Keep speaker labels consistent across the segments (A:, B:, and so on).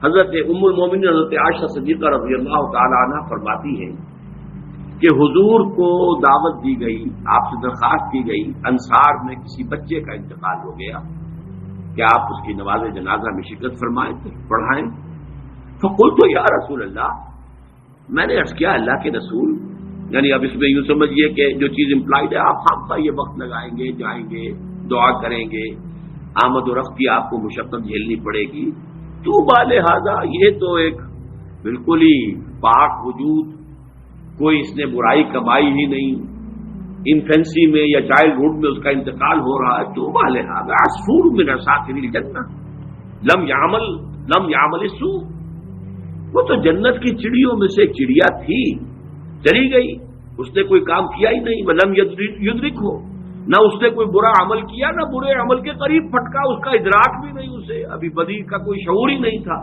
A: حضرت ام المومنین حضرت عائشہ صدیقہ رضی اللہ تعالی عنہ فرماتی ہیں کہ حضور کو دعوت دی گئی، آپ سے درخواست کی گئی، انصار میں کسی بچے کا انتقال ہو گیا کہ آپ اس کی نماز جنازہ میں شرکت فرمائیں، پڑھائیں۔ فقلت یا رسول اللہ، میں نے عرض کیا اللہ کے رسول، یعنی اب اس میں یوں سمجھیے کہ جو چیز امپلائڈ ہے، آپ خامخواہ یہ وقت لگائیں گے، جائیں گے، دعا کریں گے، آمد و رفت کی آپ کو مشقت جھیلنی پڑے گی، تو بالہذا یہ تو ایک بالکل ہی پاک وجود، کوئی اس نے برائی کمائی ہی نہیں، انفینسی میں یا چائلڈ ہوڈ میں اس کا انتقال ہو رہا ہے، تو بالہذا عصفور من عصافیر الجنہ لم یعمل السوء، وہ تو جنت کی چڑیوں میں سے ایک چڑیا تھی، چلی گئی، اس نے کوئی کام کیا ہی نہیں، ولم یدرک ہو، نہ اس نے کوئی برا عمل کیا، نہ برے عمل کے قریب پھٹکا، اس کا ادراک بھی نہیں، اسے ابھی بدی کا کوئی شعور ہی نہیں تھا۔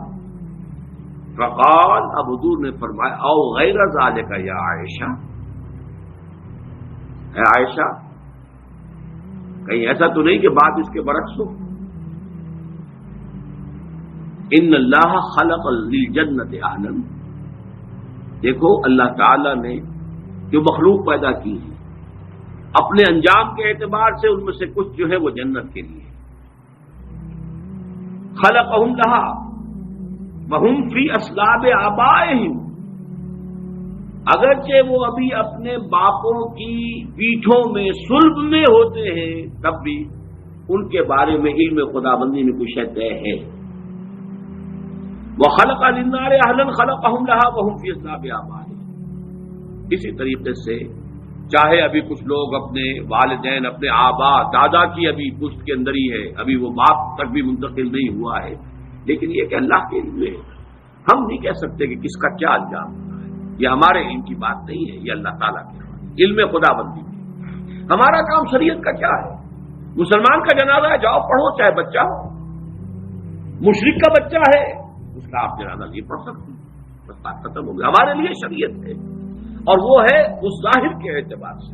A: فقال، اب حضور نے فرمایا، او غیر ذالک یا عائشہ، اے عائشہ کہیں ایسا تو نہیں کہ بات اس کے برعکس ہو، ان اللہ خلق للجنت اہلا، دیکھو اللہ تعالی نے جو مخلوق پیدا کی ہے اپنے انجام کے اعتبار سے ان میں سے کچھ جو ہے وہ جنت کے لیے، خلقہم لہا وہم فی اصلاب آبائہم، اگرچہ وہ ابھی اپنے باپوں کی پیٹھوں میں صلب میں ہوتے ہیں، تب بھی ان کے بارے میں علم خداوندی میں کچھ طے ہے۔ وَخَلَقَ لِلنَّارِ أَهْلًا خَلَقَهُمْ لَهَا وَهُمْ فِي أَصْلَابِ آبَائِهِمْ، اسی طریقے سے چاہے ابھی کچھ لوگ اپنے والدین، اپنے آبا دادا کی ابھی پشت کے اندر ہی ہے، ابھی وہ باپ تک بھی منتقل نہیں ہوا ہے، لیکن یہ کہ اللہ کے علم ہے، ہم نہیں کہہ سکتے کہ کس کا کیا انجام ہونا ہے، یہ ہمارے علم کی بات نہیں ہے، یہ اللہ تعالیٰ کے علم خداوندی میں۔ ہمارا کام شریعت کا کیا ہے؟ مسلمان کا جنازہ ہے، جاؤ پڑھو، چاہے بچہ ہو، مشرک کا بچہ ہے اس کا آپ جنازہ نہیں پڑھ سکتے، بس بات ختم ہو گئی۔ ہمارے لیے شریعت ہے، اور وہ ہے اس ظاہر کے اعتبار سے،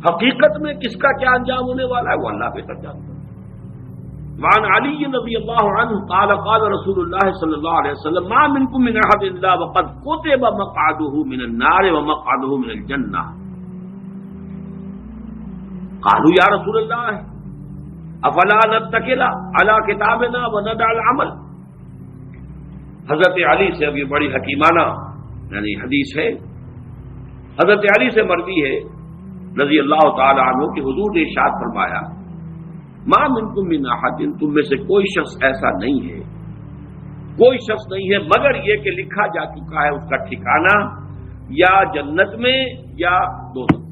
A: حقیقت میں کس کا کیا انجام ہونے والا ہے وہ اللہ بہتر جانتا ہے۔ وعن علی رضی اللہ عنہ قال قال رسول اللہ صلی اللہ علیہ وسلم ما منکم من احد الا وقد كتب مقعده من النار ومقعده من الجنہ، قالوا یا رسول اللہ افلا نتکل علی کتابنا وندع العمل، حضرت علی سے اب یہ بڑی حکیمانہ یعنی حدیث ہے، حضرت علی سے مروی ہے رضی اللہ تعالی عنہ کہ حضور نے ارشاد فرمایا ما منکم من احد، تم میں سے کوئی شخص ایسا نہیں ہے، کوئی شخص نہیں ہے مگر یہ کہ لکھا جا چکا ہے اس کا ٹھکانہ یا جنت میں یا دوزخ،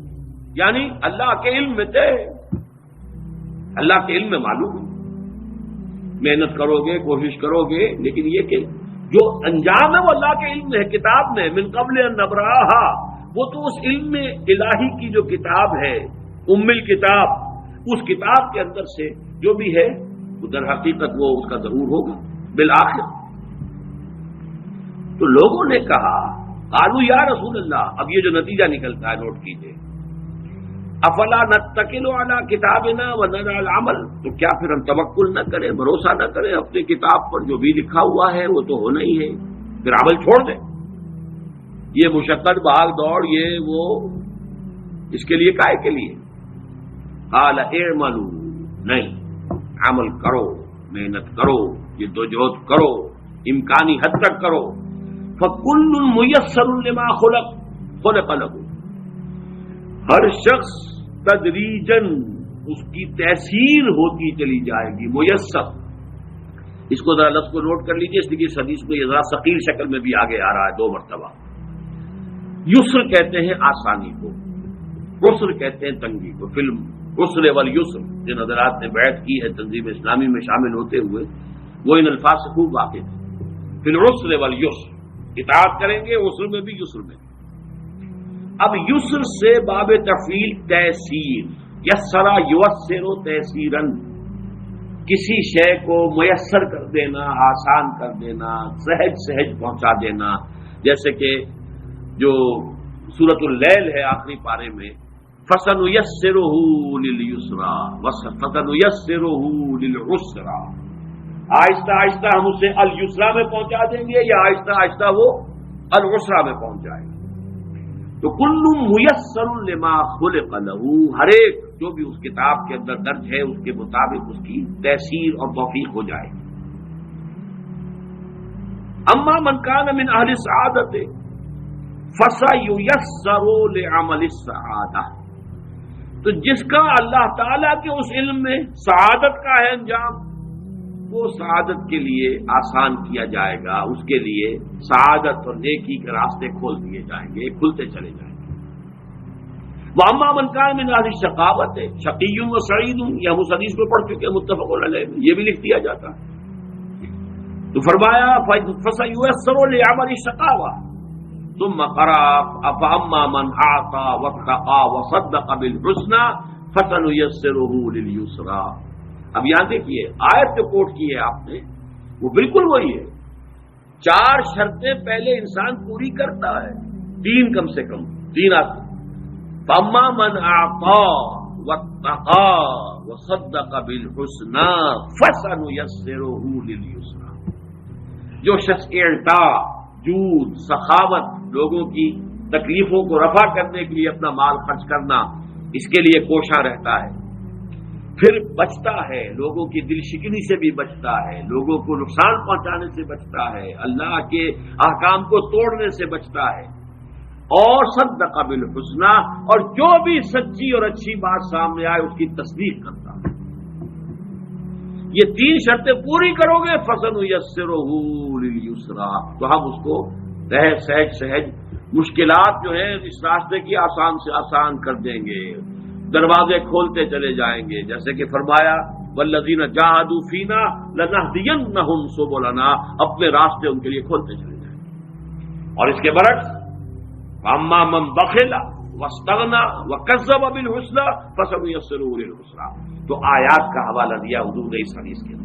A: یعنی اللہ کے علم میں طے، اللہ کے علم میں معلوم ہے، محنت کرو گے، کوشش کرو گے، لیکن یہ کہ جو انجام ہے وہ اللہ کے علم میں ہے، کتاب میں، من قبل ان نبرأہا، وہ تو اس علم میں الہی کی جو کتاب ہے، ام الکتاب، اس کتاب کے اندر سے جو بھی ہے وہ در حقیقت وہ اس کا ضرور ہوگا بالآخر۔ تو لوگوں نے کہا قالوا یا رسول اللہ، اب یہ جو نتیجہ نکلتا ہے نوٹ کیجئے، افلا نتکل علی کتابنا وندع العمل، تو کیا پھر ہم توکل نہ کریں، بھروسہ نہ کریں اپنی کتاب پر، جو بھی لکھا ہوا ہے وہ تو ہونا ہی ہے، پھر عمل چھوڑ دیں، یہ مشقت بھاگ دوڑ یہ وہ اس کے لیے کائے کے لیے؟ قال اعملوا، نہیں، عمل کرو، محنت کرو، جدوجہد کرو، امکانی حد تک کرو، فکل میسر لما خلق له، ہر شخص تدریجاً اس کی تیسیر ہوتی چلی جائے گی، میسر، اس کو ذرا لفظ کو نوٹ کر لیجیے، اس لیے اس حدیث میں یہ ذرا ثقیل شکل میں بھی آگے آ رہا ہے 2 مرتبہ۔ یسر کہتے ہیں آسانی کو، عسر کہتے ہیں تنگی کو، فلم عسر والیسر جن حضرات نے بیعت کی ہے تنظیم اسلامی میں شامل ہوتے ہوئے وہ ان الفاظ سے خوب واقف ہے، فی العسر والیسر، اطاعت کریں گے عسر میں بھی یسر میں۔ اب یسر سے باب تفعیل تیسیر، یسرا یوسر تیسیرن، کسی شے کو میسر کر دینا، آسان کر دینا، سہج سہج پہنچا دینا، جیسے کہ جو سورۃ اللیل ہے آخری پارے میں فَسَنُيَسِّرُهُ لِلْيُسْرَىٰ وَسَنُيَسِّرُهُ لِلْعُسْرَىٰ، آہستہ آہستہ ہم اسے اليسرا میں پہنچا دیں گے یا آہستہ آہستہ وہ العسرا میں پہنچ جائے گا۔ تو کل میسر لما خلق لہ، ہر ایک جو بھی اس کتاب کے اندر درج ہے اس کے مطابق اس کی تیسیر اور توفیق ہو جائے گی۔ اما من کان من اہل السعادۃ فسیسر لعمل السعادہ، تو جس کا اللہ تعالیٰ کے اس علم میں سعادت کا ہے انجام، وہ سعادت کے لیے آسان کیا جائے گا، اس کے لیے سعادت اور نیکی کے راستے کھول دیے جائیں گے، کھلتے چلے جائیں گے۔ وَأَمَّا مَنْ كَانَ مِنْ أَهْلِ الشَّقَاوَةِ شَقِيٌّ وَسَعِيدٌ، یہ ہم اس حدیث کو پڑھ چکے ہیں متفق علیہ، یہ بھی لکھ دیا جاتا ہے۔ تو فرمایا فَسَيُيَسَّرُ لِعَمَلِ الشَّقَاوَةِ ثُمَّ قَرَأَ فَأَمَّا مَنْ أَعْطَى وَاتَّقَى وَصَدَّقَ بِالْحُسْنَى فَسَنُيَسِّرُهُ لِلْيُسْرَى۔ اب یہاں دیکھیے آیت جو کوٹ کی ہے آپ نے وہ بالکل وہی ہے، 4 شرطیں پہلے انسان پوری کرتا ہے، 3 کم سے کم 3 آتی۔ فَأَمَّا مَنْ أَعْطَى وَاتَّقَى وَصَدَّقَ بِالْحُسْنَى فَسَنُيَسِّرُهُ لِلْيُسْرَى، جو شخص اعطا، جود، سخاوت، لوگوں کی تکلیفوں کو رفع کرنے کے لیے اپنا مال خرچ کرنا، اس کے لیے کوشاں رہتا ہے، پھر بچتا ہے، لوگوں کی دل شکنی سے بھی بچتا ہے، لوگوں کو نقصان پہنچانے سے بچتا ہے، اللہ کے احکام کو توڑنے سے بچتا ہے، اور صدق بالحسنى، اور جو بھی سچی اور اچھی بات سامنے آئے اس کی تصدیق کرتا ہے۔ یہ 3 شرطیں پوری کرو گے فَسَنُيَسِّرُهُ لِلْيُسْرَى، تو ہم اس کو سہج مشکلات جو ہیں اس راستے کی آسان سے آسان کر دیں گے، دروازے کھولتے چلے جائیں گے، جیسے کہ فرمایا وَالَّذِينَ جَاهَدُوا فِينَا لَنَهْدِيَنَّهُمْ سُبُلَنَا، اپنے راستے ان کے لیے کھولتے چلے جائیں گے۔ اور اس کے برعکس فَأَمَّا مَن بَخِلَ وَاسْتَغْنَى وَكَذَّبَ بِالْحُسْنَى فَسَنُيَسِّرُهُ لِلْعُسْرَى، تو آیات کا حوالہ دیا حضور نے اس حدیث کے اندر۔